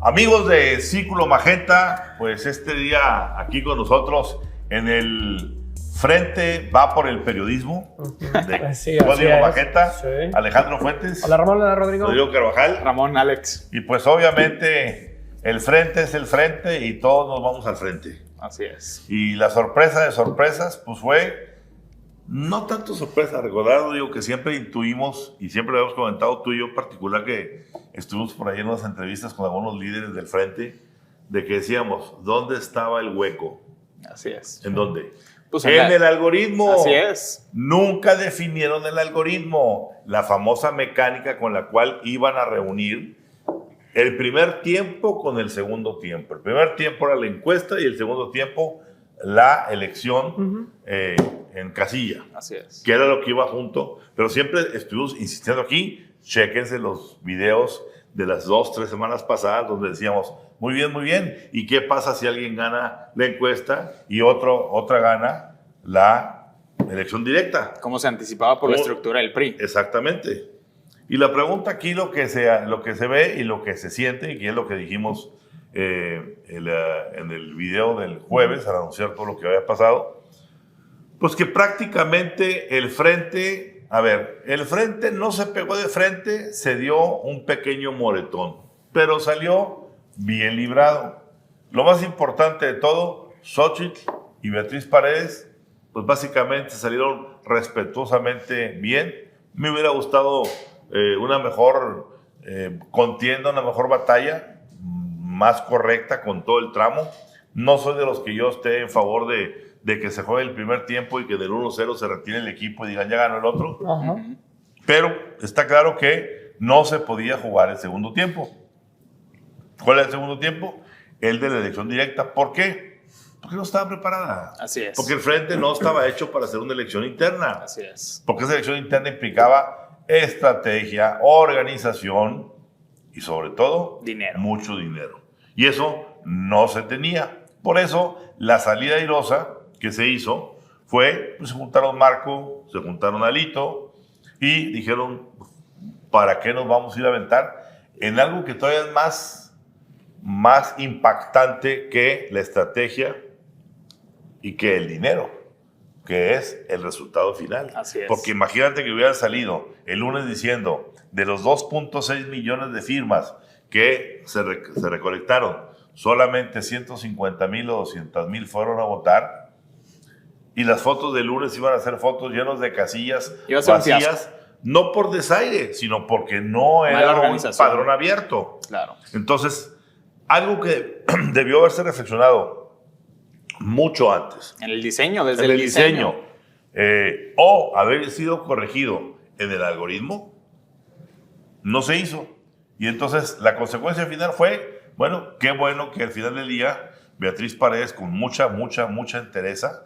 Amigos de Círculo Magenta, pues este día aquí con nosotros en el Frente va por el periodismo de Sí, Código es. Magenta, Sí. Alejandro Fuentes, Hola Ramón, hola Rodrigo. Rodrigo Carvajal, Ramón, Alex. y pues obviamente el frente es el frente y todos nos vamos al frente. Así es. Y la sorpresa de sorpresas pues fue, no tanto sorpresa, recordar, digo que siempre intuimos y siempre lo hemos comentado tú y yo en particular, que estuvimos por ahí en unas entrevistas con algunos líderes del frente, de que decíamos, ¿dónde estaba el hueco? Así es. ¿En dónde? Pues en el algoritmo. Así es. Nunca definieron el algoritmo, la famosa mecánica con la cual iban a reunir el primer tiempo con el segundo tiempo. El primer tiempo era la encuesta y el segundo tiempo la elección en casilla. Así es. Que era lo que iba junto. Pero siempre estuvimos insistiendo aquí, chéquense los videos de las 2-3 semanas pasadas donde decíamos, muy bien, muy bien. ¿Y qué pasa si alguien gana la encuesta y otra gana la elección directa? Cómo se anticipaba por la estructura del PRI. Exactamente. Y la pregunta aquí, lo que se ve y lo que se siente, y que es lo que dijimos en el video del jueves, al anunciar todo lo que había pasado, pues que prácticamente el frente, el frente no se pegó de frente, se dio un pequeño moretón, pero salió bien librado. Lo más importante de todo, Xóchitl y Beatriz Paredes, pues básicamente salieron respetuosamente bien. Me hubiera gustado una mejor contienda, una mejor batalla, más correcta con todo el tramo. No soy de los que yo esté en favor de que se juegue el primer tiempo y que del 1-0 se retire el equipo y digan ya ganó el otro. Ajá. Pero está claro que no se podía jugar el segundo tiempo. ¿Cuál es el segundo tiempo? El de la elección directa. ¿Por qué? Porque no estaba preparada. Así es. Porque el frente no estaba hecho para hacer una elección interna. Así es. Porque esa elección interna implicaba estrategia, organización y sobre todo Dinero. mucho dinero. Y eso no se tenía. Por eso la salida airosa que se hizo fue, pues se juntaron Marco, se juntaron Alito y dijeron, ¿para qué nos vamos a ir a aventar en algo que todavía es más impactante que la estrategia y que el dinero, que es el resultado final? Así es. Porque imagínate que hubieran salido el lunes diciendo, de los 2.6 millones de firmas que se recolectaron, solamente 150,000 o 200,000 fueron a votar, y las fotos del lunes iban a ser fotos llenas de casillas Iba a ser un vacías, fiasco. no por desaire, sino porque no Mala era un organización. padrón abierto. Claro. Entonces, algo que debió haberse reflexionado mucho antes, En el diseño, desde en el diseño. o haber sido corregido en el algoritmo, no se hizo. Y entonces la consecuencia final fue, bueno, qué bueno que al final del día Beatriz Paredes, con mucha entereza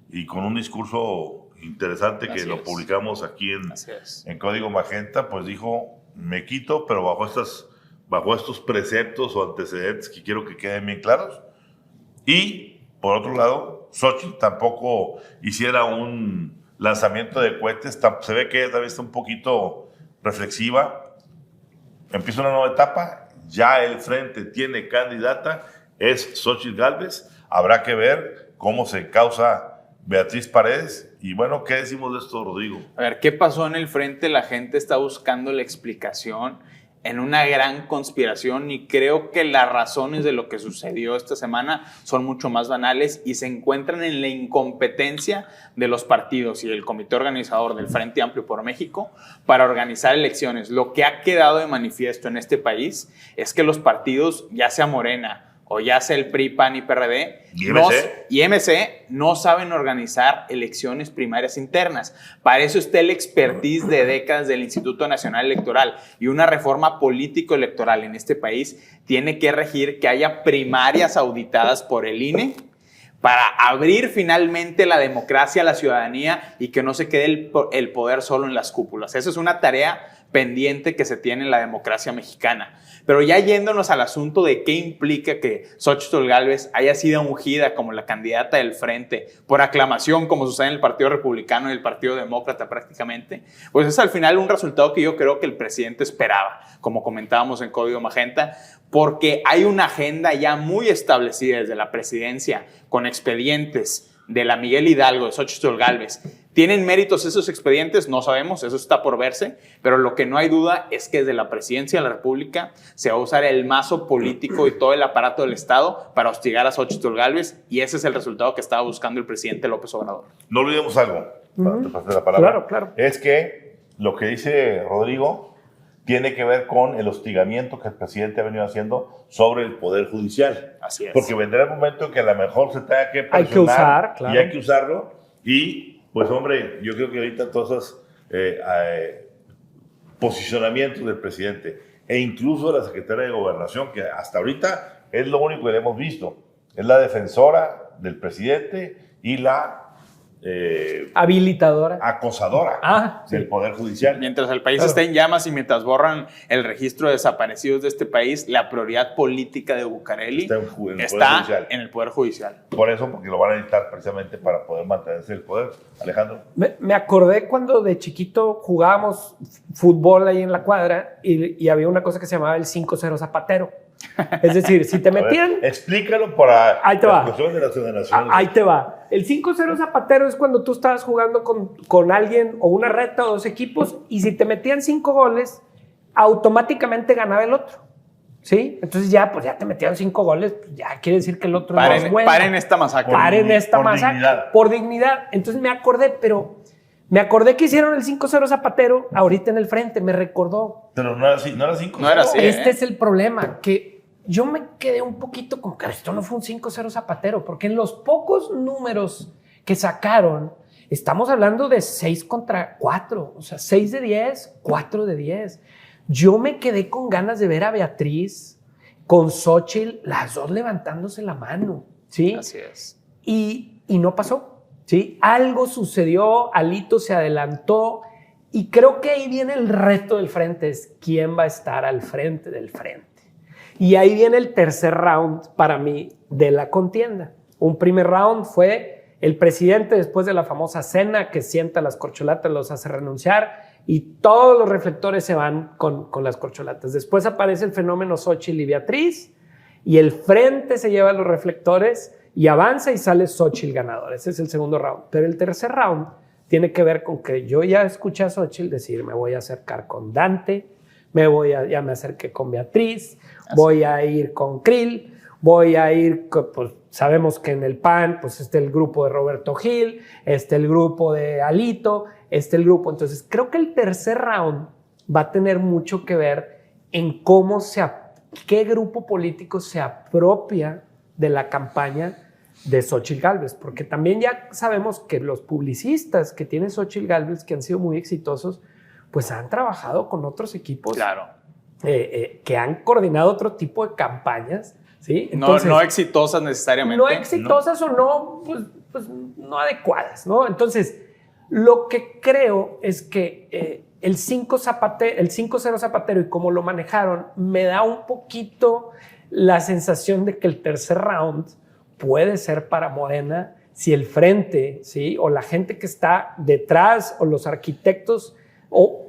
y con un discurso interesante que Así lo es. publicamos aquí Así es. en Código Magenta, pues dijo, me quito, pero bajo estos preceptos o antecedentes que quiero que queden bien claros. Y, por otro lado, Xóchitl tampoco hiciera un lanzamiento de cohetes, se ve que también está un poquito reflexiva. Empieza una nueva etapa, ya el frente tiene candidata, es Xóchitl Gálvez, habrá que ver cómo se causa Beatriz Paredes. Y bueno, ¿qué decimos de esto, Rodrigo? A ver, ¿qué pasó en el frente? La gente está buscando la explicación en una gran conspiración y creo que las razones de lo que sucedió esta semana son mucho más banales y se encuentran en la incompetencia de los partidos y del comité organizador del Frente Amplio por México para organizar elecciones. Lo que ha quedado de manifiesto en este país es que los partidos, ya sea Morena o ya sea el PRI, PAN y PRD y MC, no saben organizar elecciones primarias internas. Para eso está el expertise de décadas del Instituto Nacional Electoral, y una reforma político-electoral en este país tiene que regir que haya primarias auditadas por el INE para abrir finalmente la democracia a la ciudadanía y que no se quede el poder solo en las cúpulas. Esa es una tarea pendiente que se tiene en la democracia mexicana. Pero ya yéndonos al asunto de qué implica que Xóchitl Gálvez haya sido ungida como la candidata del Frente por aclamación, como sucede en el Partido Republicano y el Partido Demócrata prácticamente, pues es al final un resultado que yo creo que el presidente esperaba, como comentábamos en Código Magenta, porque hay una agenda ya muy establecida desde la presidencia con expedientes de la Miguel Hidalgo, de Xóchitl Gálvez. ¿Tienen méritos esos expedientes? No sabemos, eso está por verse, pero lo que no hay duda es que desde la presidencia de la República se va a usar el mazo político y todo el aparato del Estado para hostigar a Xóchitl Gálvez, y ese es el resultado que estaba buscando el presidente López Obrador. No olvidemos algo, para te pasar la palabra. Claro, claro. Es que lo que dice Rodrigo tiene que ver con el hostigamiento que el presidente ha venido haciendo sobre el Poder Judicial. Así es. Porque vendrá el momento en que a lo mejor se tenga que Hay que usar, presionar claro. y hay que usarlo. Y, pues, hombre, yo creo que ahorita todos esos posicionamientos del presidente e incluso de la secretaria de Gobernación, que hasta ahorita es lo único que hemos visto, es la defensora del presidente y la Habilitadora. acosadora Sí. del Poder Judicial. Mientras el país Claro. está en llamas y mientras borran el registro de desaparecidos de este país, la prioridad política de Bucareli Está en el Poder está Judicial. en el Poder Judicial. Por eso, porque lo van a necesitar precisamente para poder mantenerse el poder. Alejandro. Me acordé cuando de chiquito jugábamos fútbol ahí en la cuadra y había una cosa que se llamaba el 5-0 zapatero. Es decir, si te A ver, metían... explícalo para Ahí te las va. cuestiones de las generaciones. Ahí te va. El 5-0 zapatero es cuando tú estabas jugando con alguien o una reta o dos equipos y si te metían 5 goles, automáticamente ganaba el otro. ¿Sí? Entonces ya, pues ya te metieron 5 goles, pues ya quiere decir que el otro no es bueno. Paren esta masacre. Paren esta por masacre. dignidad. Por dignidad. Entonces me acordé que hicieron el 5-0 zapatero ahorita en el Frente, me recordó. Pero no era así, no era 5. No era así. Este es el problema, que yo me quedé un poquito como que esto no fue un 5-0 zapatero, porque en los pocos números que sacaron, estamos hablando de 6 contra 4, o sea, 6 de 10, 4 de 10. Yo me quedé con ganas de ver a Beatriz con Xóchitl, las dos levantándose la mano, ¿sí? Así es. Y no pasó, ¿sí? Algo sucedió, Alito se adelantó y creo que ahí viene el reto del Frente, es quién va a estar al frente del Frente. Y ahí viene el tercer round para mí de la contienda. Un primer round fue el presidente después de la famosa cena que sienta las corcholatas, los hace renunciar y todos los reflectores se van con las corcholatas. Después aparece el fenómeno Xóchitl y Beatriz y el Frente se lleva los reflectores y avanza y sale Xóchitl ganador. Ese es el segundo round. Pero el tercer round tiene que ver con que yo ya escuché a Xóchitl decir me voy a acercar con Dante, ya me acerqué con Beatriz, voy a ir con Krill, voy a ir, pues sabemos que en el PAN pues está el grupo de Roberto Gil, está el grupo de Alito, está el grupo, entonces creo que el tercer round va a tener mucho que ver en qué grupo político se apropia de la campaña de Xóchitl Gálvez, porque también ya sabemos que los publicistas que tiene Xóchitl Gálvez, que han sido muy exitosos, pues han trabajado con otros equipos Claro. Que han coordinado otro tipo de campañas, ¿sí? Entonces, No exitosas necesariamente. no exitosas o no, pues no adecuadas, ¿no? Entonces, lo que creo es que el 5-0 zapatero y cómo lo manejaron me da un poquito la sensación de que el tercer round puede ser para Morena si el Frente, ¿sí? O la gente que está detrás o los arquitectos o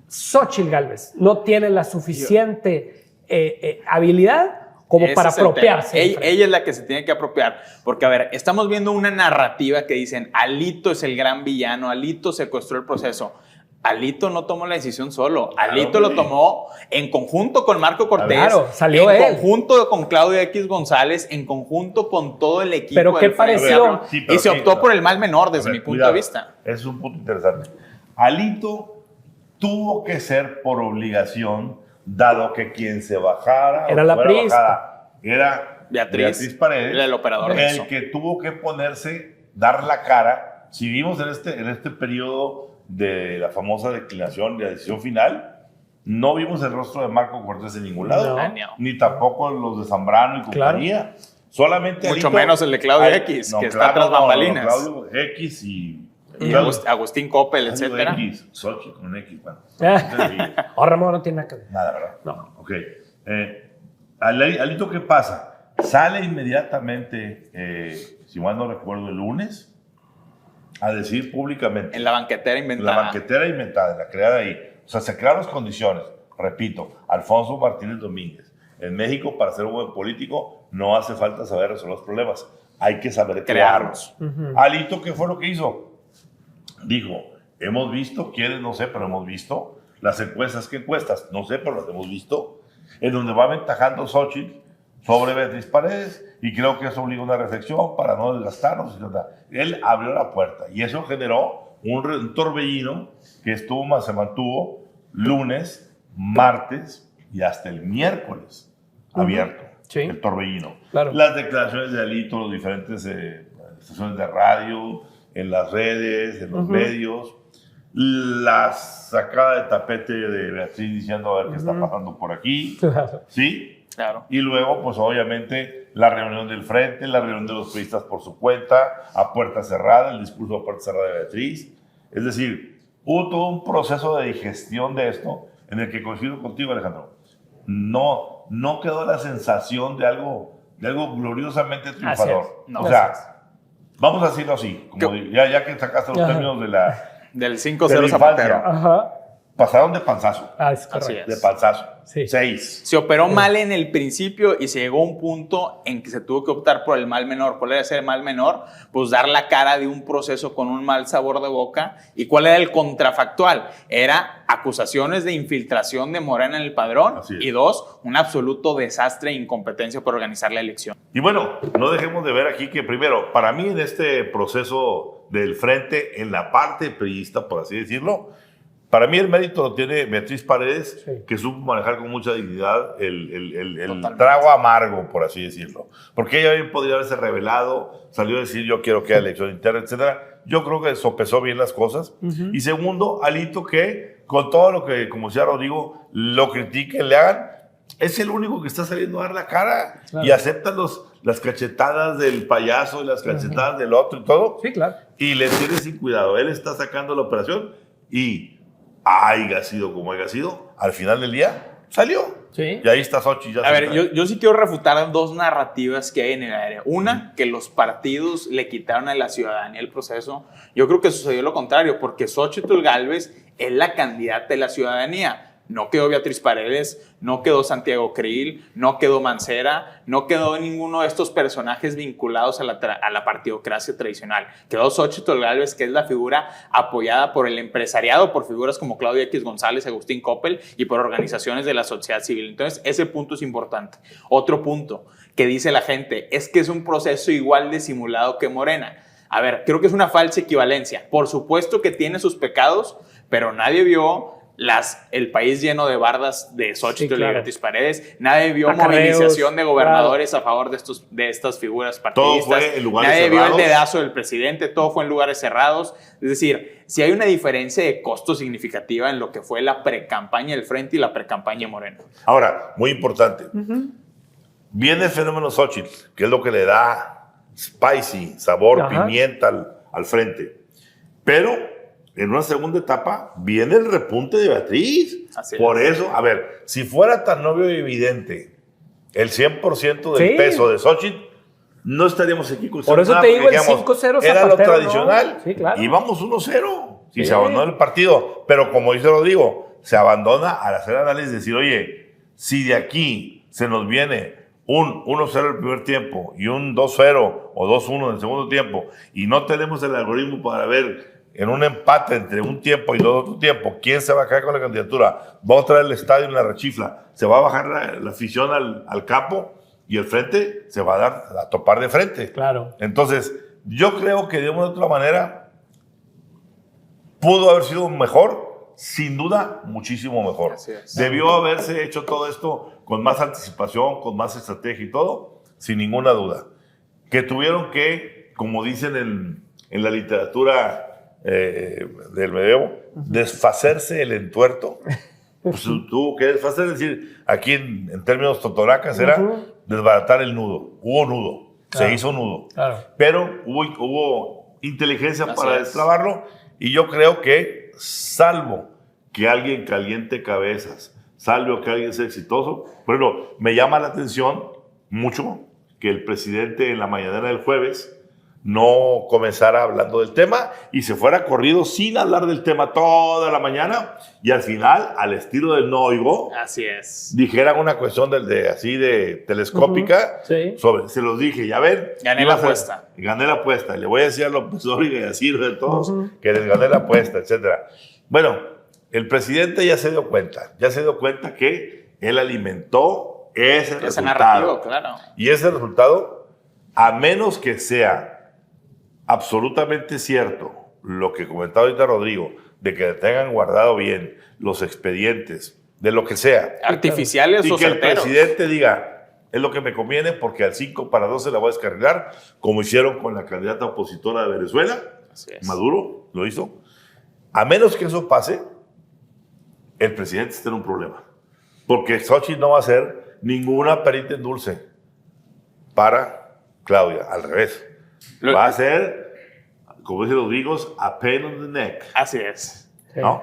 Xóchitl Gálvez no tiene la suficiente habilidad como Ese para es el tema. apropiarse. Ella es la que se tiene que apropiar. Porque, a ver, estamos viendo una narrativa que dicen Alito es el gran villano, Alito secuestró el proceso. Alito no tomó la decisión solo. Claro, Alito lo sí. tomó en conjunto con Marco Cortés. Claro, salió en él. conjunto con Claudia X González, en conjunto con todo el equipo. Pero ¿qué del Frente pareció? Amplio, Sí, pero y se sí, optó pero- por el mal menor desde A ver, mi punto cuidado, de vista. Ese es un punto interesante. Alito tuvo que ser por obligación, dado que quien se bajara Era o la fuera priista. bajada era Beatriz Paredes, era el operador de el eso. que tuvo que dar la cara. Si vimos en este periodo de la famosa declinación de la decisión final, no vimos el rostro de Marco Cortés en ningún lado, No. ni tampoco los de Zambrano y compañía. Solamente Mucho Alito- menos el de Claudia X, que está tras bambalinas. Claudio X y y Claro. Agustín Coppel, Ah, digo etcétera. X, Xochitl con X, bueno. Ramón no tiene nada que ver. Nada, ¿verdad? No. Ok. Alito, ¿qué pasa? Sale inmediatamente, si mal no recuerdo, el lunes, a decir públicamente. En la banquetera En inventada. la banquetera inventada, en la creada ahí. O sea, se crearon las condiciones. Repito, Alfonso Martínez Domínguez. En México, para ser un buen político, no hace falta saber resolver los problemas. Hay que saber crearlos. Alito, ¿qué fue lo que hizo? Dijo, hemos visto, quiénes, no sé, pero hemos visto las encuestas, ¿qué encuestas? No sé, pero las hemos visto, en donde va aventajando Xochitl sobre Beatriz Paredes, y creo que eso obliga a una reflexión para no desgastarnos. Él abrió la puerta y eso generó un torbellino que se mantuvo lunes, martes y hasta el miércoles abierto, Sí. el torbellino. Claro. Las declaraciones de Alito, los diferentes estaciones de radio, en las redes, en los medios, la sacada de tapete de Beatriz diciendo a ver qué está pasando por aquí, Claro. ¿sí? Claro. Y luego, pues obviamente, la reunión del frente, la reunión de los periodistas por su cuenta, a puerta cerrada, el discurso a puerta cerrada de Beatriz. Es decir, hubo todo un proceso de digestión de esto, en el que coincido contigo, Alejandro. No quedó la sensación de algo gloriosamente triunfador. Así es. No. O sea, vamos a decirlo así, como ya que sacaste los Ajá. términos Del de 5-0 la Zapatero. infancia, Ajá. pasaron de panzazo. Es Así correcto. es. De panzazo. Sí. 6. Se operó mal en el principio y se llegó a un punto en que se tuvo que optar por el mal menor. ¿Cuál era ese mal menor? Pues dar la cara de un proceso con un mal sabor de boca. ¿Y cuál era el contrafactual? Era acusaciones de infiltración de Morena en el padrón. Así es. Y 2, un absoluto desastre e incompetencia por organizar la elección. Y bueno, no dejemos de ver aquí que primero, para mí en este proceso del frente, en la parte priista, por así decirlo, para mí el mérito lo tiene Beatriz Paredes, Sí. que supo manejar con mucha dignidad el Totalmente. trago amargo, por así decirlo. Porque ella bien podría haberse revelado, salió a decir yo quiero que haya elección interna, etcétera. Yo creo que sopesó bien las cosas. Y segundo, Alito, que con todo lo que, como decía Rodrigo, lo critiquen, le hagan, es el único que está saliendo a dar la cara. Claro. Y acepta las cachetadas del payaso y las cachetadas del otro y todo. Sí, claro. Y le tiene sin cuidado. Él está sacando la operación y haya sido como haya sido, al final del día salió. Sí. Y ahí está Xochitl. Ya A ver, sentada. yo sí quiero refutar 2 narrativas que hay en el aire. Una, que los partidos le quitaron a la ciudadanía el proceso. Yo creo que sucedió lo contrario, porque Xochitl Gálvez es la candidata de la ciudadanía. No quedó Beatriz Paredes, no quedó Santiago Krill, no quedó Mancera, no quedó ninguno de estos personajes vinculados a la partidocracia tradicional. Quedó Xochitl Gálvez, que es la figura apoyada por el empresariado, por figuras como Claudia X González, Agustín Coppel y por organizaciones de la sociedad civil. Entonces, ese punto es importante. Otro punto que dice la gente es que es un proceso igual de simulado que Morena. A ver, creo que es una falsa equivalencia. Por supuesto que tiene sus pecados, pero nadie vio el país lleno de bardas de Xochitl Sí, claro. y Beatriz Paredes. Nadie vio Acarreos, movilización de gobernadores a favor de estas figuras partidistas. Todo fue en lugares Nadie vio el cerrados. dedazo del presidente. Todo fue en lugares cerrados. Es decir, si hay una diferencia de costo significativa en lo que fue la precampaña del Frente y la precampaña Morena. Ahora, muy importante. Viene el fenómeno Xochitl, que es lo que le da spicy, sabor, Ajá. pimienta al frente. Pero en una segunda etapa viene el repunte de Beatriz. Así Por es. eso, a ver, si fuera tan obvio y evidente el 100% del Sí. peso de Xochitl, no estaríamos aquí con Por eso nada, te porque digo el digamos, 5-0 era lo Zapatero, ¿no? tradicional. Sí, claro. Íbamos 1-0 y Sí. se abandonó el partido. Pero como dice Rodrigo, se abandona al hacer análisis y decir, oye, si de aquí se nos viene un 1-0 el primer tiempo y un 2-0 o 2-1 en el segundo tiempo y no tenemos el algoritmo para ver en un empate entre un tiempo y otro tiempo quién se va a caer con la candidatura, va a traer el estadio en la rechifla, se va a bajar la afición al campo y el frente se va a topar de frente. Claro. Entonces, yo creo que de una u otra manera pudo haber sido mejor, sin duda, muchísimo mejor. Así es. Debió haberse hecho todo esto con más anticipación, con más estrategia y todo, sin ninguna duda. Que tuvieron que, como dicen en la literatura del medievo, desfacerse el entuerto. Pues tuvo que desfacer, es decir, aquí en términos totoracas era desbaratar el nudo. Hubo nudo, Claro. se hizo nudo. Claro. Pero hubo inteligencia Así para es. destrabarlo. Y yo creo que, salvo que alguien caliente cabezas, salvo que alguien sea exitoso, bueno, me llama la atención mucho que el presidente en la mañanera del jueves no comenzara hablando del tema y se fuera corrido sin hablar del tema toda la mañana y al final, al estilo del no oigo, Así es. dijeran una cuestión así de telescópica. Sí. Se los dije, ya ven. Gané iba la a ser- apuesta. Gané la apuesta. Le voy a decir a López Obrador y a Ciro de todos que les gané la apuesta, etcétera. Bueno, el presidente ya se dio cuenta que él alimentó ese Ese resultado. narrativo, claro. Y ese resultado, a menos que sea absolutamente cierto lo que comentaba ahorita Rodrigo, de que tengan guardado bien los expedientes, de lo que sea, Artificiales y o que el certeros. presidente diga, es lo que me conviene porque al 5 para 12 la voy a descargar, como hicieron con la candidata opositora de Venezuela, Así es. Maduro lo hizo. A menos que eso pase, el presidente está en un problema. Porque Xochitl no va a ser ninguna perita en dulce para Claudia, al revés. Lo- Va a ser, como dicen los gringos, a pain on the neck, Así es. Sí. ¿no?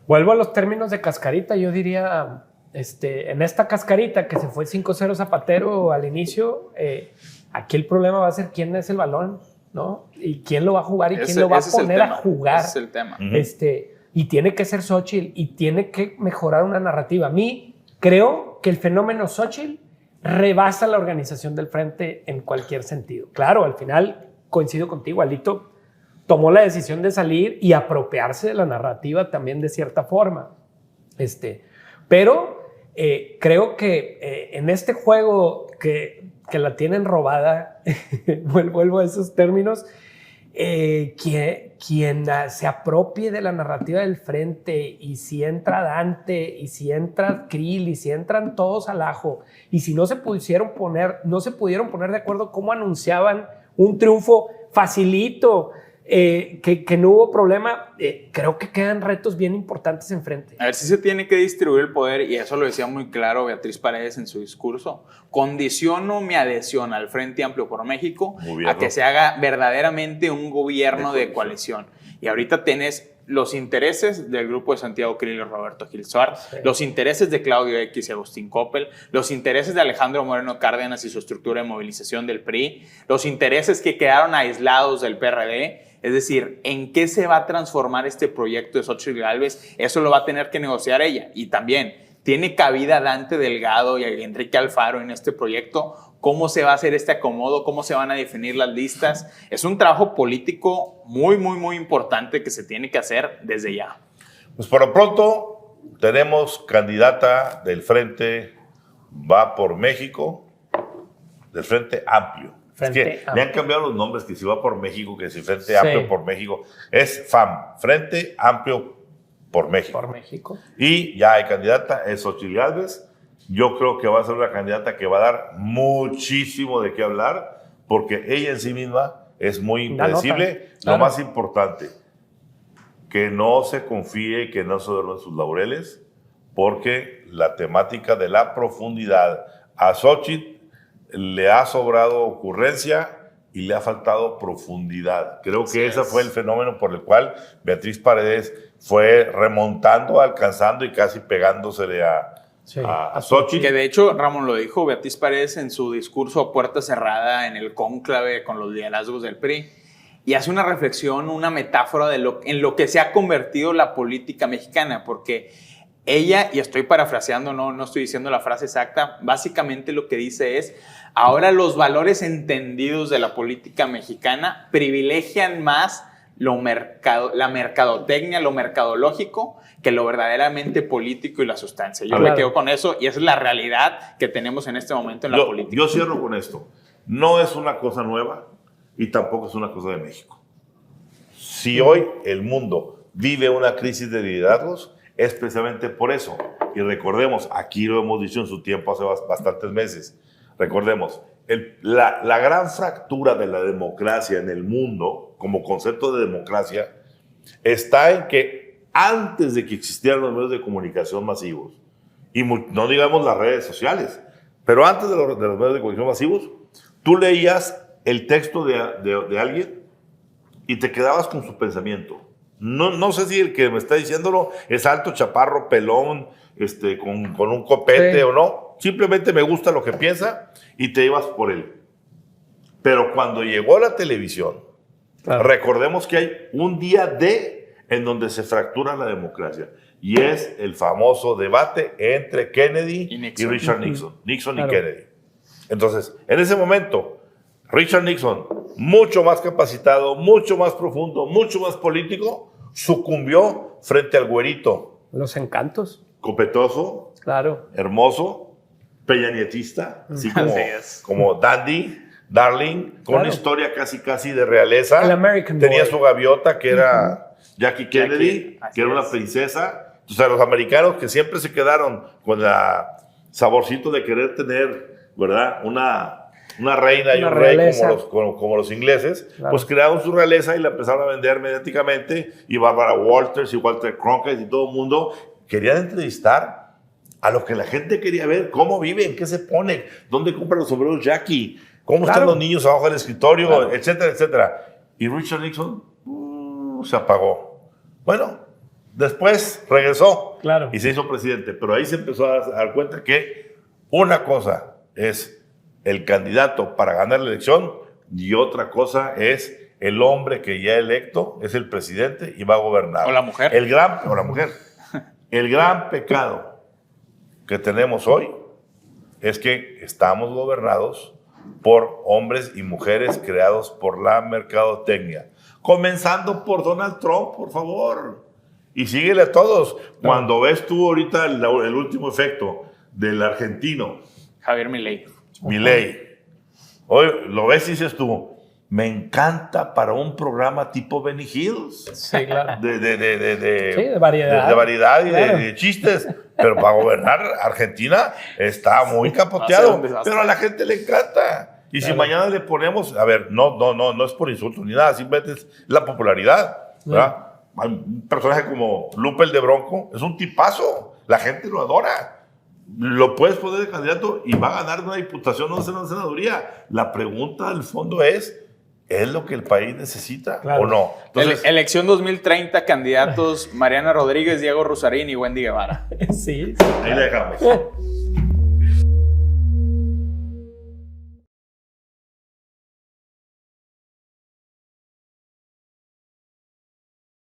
Vuelvo a los términos de cascarita, yo diría, en esta cascarita que se fue 5-0 Zapatero al inicio, aquí el problema va a ser quién es el balón, ¿no? Y quién lo va a jugar y quién lo va a Ese es el poner a tema. jugar. Ese es el tema. Y tiene que ser Xochitl y tiene que mejorar una narrativa. A mí creo que el fenómeno Xochitl rebasa la organización del frente en cualquier sentido. Claro, al final coincido contigo, Alito tomó la decisión de salir y apropiarse de la narrativa también de cierta forma. Pero creo que en este juego que la tienen robada, vuelvo a esos términos, quien se apropie de la narrativa del frente y si entra Dante y si entra Krill y si entran todos al ajo y si no se pudieron poner de acuerdo cómo anunciaban un triunfo facilito, que no hubo problema, creo que quedan retos bien importantes enfrente. A ver, si se tiene que distribuir el poder, y eso lo decía muy claro Beatriz Paredes en su discurso. Condiciono mi adhesión al Frente Amplio por México a que se haga verdaderamente un gobierno de coalición. Y ahorita tienes los intereses del grupo de Santiago Krill y Roberto Gil Suar, los intereses de Claudio X y Agustín Coppel, los intereses de Alejandro Moreno Cárdenas y su estructura de movilización del PRI, los intereses que quedaron aislados del PRD. Es decir, ¿en qué se va a transformar este proyecto de Xochitl Gálvez? Eso lo va a tener que negociar ella. Y también, ¿tiene cabida Dante Delgado y Enrique Alfaro en este proyecto? ¿Cómo se va a hacer este acomodo? ¿Cómo se van a definir las listas? Es un trabajo político muy, muy, muy importante que se tiene que hacer desde ya. Pues por lo pronto tenemos candidata del Frente Va por México, del Frente Amplio. Frente es que le han cambiado los nombres, que si Va por México, que si Frente Amplio por México. Es FAM, Frente Amplio por México. Por México. Y ya hay candidata, es Xochitl Gálvez. Yo creo que va a ser una candidata que va a dar muchísimo de qué hablar, porque ella en sí misma es muy impredecible. Lo más importante, que no se confíe y que no se duerma en sus laureles, porque la temática de la profundidad a Xochitl le ha sobrado ocurrencia y le ha faltado profundidad. Creo que ese fue el fenómeno por el cual Beatriz Paredes fue remontando, alcanzando y casi pegándosele a Xochitl. Que de hecho, Ramón lo dijo, Beatriz Paredes en su discurso a puerta cerrada en el cónclave con los liderazgos del PRI, y hace una reflexión, una metáfora en lo que se ha convertido la política mexicana, porque ella, y estoy parafraseando, no estoy diciendo la frase exacta, básicamente lo que dice es, ahora los valores entendidos de la política mexicana privilegian más la mercadotecnia, lo mercadológico, que lo verdaderamente político y la sustancia. Yo me quedo con eso y esa es la realidad que tenemos en este momento en la política. Yo cierro con esto. No es una cosa nueva y tampoco es una cosa de México. Si hoy el mundo vive una crisis de liderazgos, es precisamente por eso. Y recordemos, aquí lo hemos dicho en su tiempo hace bastantes meses, recordemos, la gran fractura de la democracia en el mundo, como concepto de democracia, está en que antes de que existieran los medios de comunicación masivos, y no digamos las redes sociales, pero antes de los medios de comunicación masivos, tú leías el texto de alguien y te quedabas con su pensamiento. No sé si el que me está diciéndolo es alto, chaparro, pelón, con un copete o no. Simplemente me gusta lo que piensa y te ibas por él. Pero cuando llegó la televisión, recordemos que hay un día en donde se fractura la democracia. Y es el famoso debate entre Kennedy y Richard Nixon. Nixon y Kennedy. Entonces, en ese momento, Richard Nixon, mucho más capacitado, mucho más profundo, mucho más político, sucumbió frente al güerito. Los encantos. Copetoso, hermoso, peñanietista, así como dandy, darling, con una historia casi de realeza. El American Tenía Boy. su gaviota que era Jackie Kennedy, que era una princesa. O sea, los americanos que siempre se quedaron con el saborcito de querer tener, ¿verdad? Una reina y un rey como los ingleses, pues crearon su realeza y la empezaron a vender mediáticamente. Y Barbara Walters y Walter Cronkite y todo el mundo querían entrevistar a lo que la gente quería ver, cómo viven, qué se ponen, dónde compran los sombreros Jackie, cómo están los niños abajo del escritorio, etcétera, etcétera. Y Richard Nixon se apagó. Bueno, después regresó y se hizo presidente, pero ahí se empezó a dar cuenta que una cosa es el candidato para ganar la elección y otra cosa es el hombre que ya electo es el presidente y va a gobernar. O la mujer. O la mujer. El gran pecado que tenemos hoy es que estamos gobernados por hombres y mujeres creados por la mercadotecnia. Comenzando por Donald Trump, por favor. Y síguele a todos. Cuando ves tú ahorita el último efecto del argentino. Javier Milei. Hoy lo ves y dices tú, me encanta para un programa tipo Benny Hills. Sí, claro. De variedad. De variedad y de chistes. Pero para gobernar Argentina está muy capoteado. Pero a la gente le encanta. Y si mañana le ponemos, a ver, no es por insulto ni nada, simplemente es la popularidad, ¿verdad? Un personaje como Lupe el de Bronco es un tipazo. La gente lo adora. Lo puedes poner de candidato y va a ganar una diputación, no una senaduría. La pregunta al fondo ¿es lo que el país necesita o no? Entonces, elección 2030, candidatos Mariana Rodríguez, Diego Rusarín y Wendy Guevara. Sí. Ahí la dejamos.